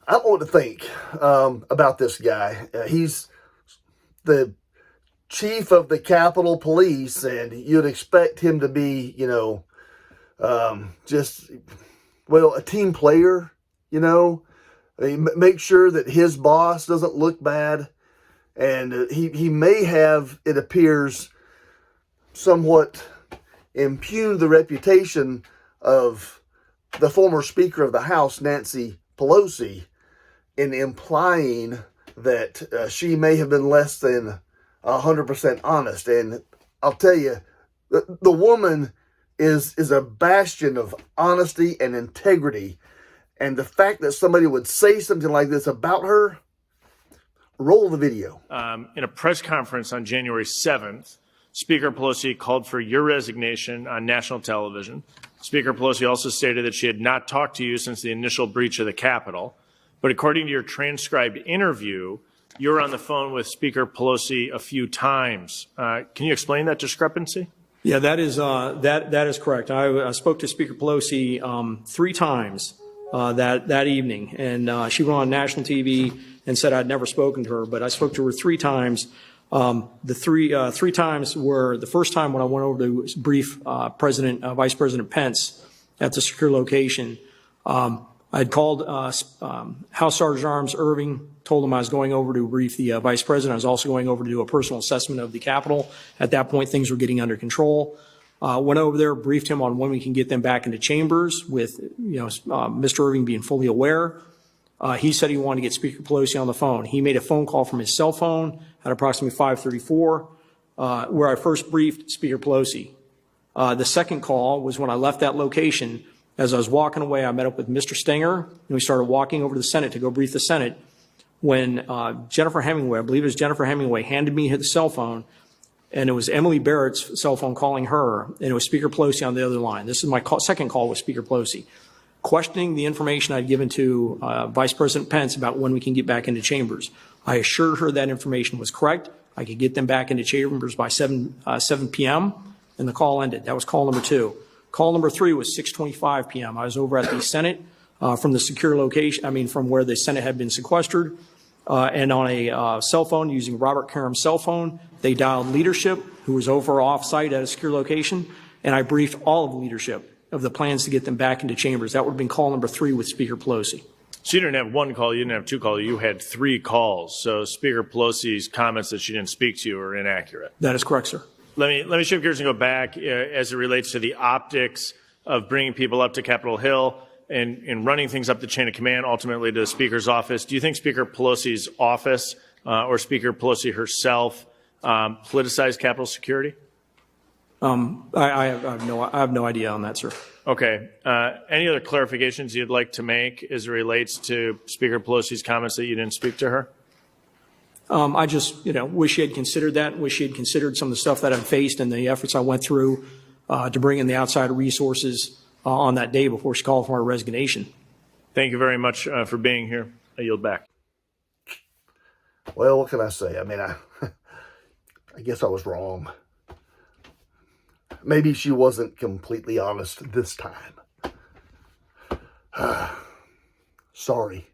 I don't know what to think about this guy. He's the chief of the Capitol Police, and you'd expect him to be, just, well, a team player, I mean, make sure that his boss doesn't look bad. And he may have, it appears, somewhat impugned the reputation of the former Speaker of the House, Nancy Pelosi, in implying that she may have been less than 100% honest. And I'll tell you, the woman is a bastion of honesty and integrity. And the fact that somebody would say something like this about her, roll the video. In a press conference on January 7th, Speaker Pelosi called for your resignation on national television. Speaker Pelosi also stated that she had not talked to you since the initial breach of the Capitol. But according to your transcribed interview, you were on the phone with Speaker Pelosi a few times. Can you explain that discrepancy? Yeah, that is correct. I spoke to Speaker Pelosi 3 times that evening, and she went on national TV and said I'd never spoken to her, but I spoke to her 3 times. The three times were the first time when I went over to brief Vice President Pence at the secure location. I'd called House Sergeant Arms Irving, told him I was going over to brief the Vice President. I was also going over to do a personal assessment of the Capitol. At that point, things were getting under control. Went over there, briefed him on when we can get them back into chambers with, Mr. Irving being fully aware. He said he wanted to get Speaker Pelosi on the phone. He made a phone call from his cell phone at approximately 5:34, where I first briefed Speaker Pelosi. The second call was when I left that location. As I was walking away, I met up with Mr. Stenger, and we started walking over to the Senate to go brief the Senate. When Jennifer Hemingway, I believe it was Jennifer Hemingway, handed me the cell phone, and it was Emily Barrett's cell phone calling her, and it was Speaker Pelosi on the other line. This is my second call with Speaker Pelosi, questioning the information I'd given to Vice President Pence about when we can get back into chambers. I assured her that information was correct. I could get them back into chambers by 7 p.m., and the call ended. That was call number 2. Call number 3 was 6:25 p.m. I was over at the Senate from the secure location, from where the Senate had been sequestered, and on a cell phone using Robert Karam's cell phone, they dialed leadership, who was over off-site at a secure location, and I briefed all of the leadership of the plans to get them back into chambers. That would have been call number 3 with Speaker Pelosi. So you didn't have 1 call, you didn't have 2 calls, you had 3 calls. So Speaker Pelosi's comments that she didn't speak to you are inaccurate. That is correct, sir. Let me shift gears and go back as it relates to the optics of bringing people up to Capitol Hill and running things up the chain of command, ultimately to the Speaker's office. Do you think Speaker Pelosi's office or Speaker Pelosi herself politicized Capitol security? I have no idea on that, sir. Okay. Any other clarifications you'd like to make as it relates to Speaker Pelosi's comments that you didn't speak to her? I just, wish she had considered that, wish she had considered some of the stuff that I've faced and the efforts I went through to bring in the outside resources on that day before she called for my resignation. Thank you very much for being here. I yield back. Well, what can I say? I guess I was wrong. Maybe she wasn't completely honest this time. Sorry.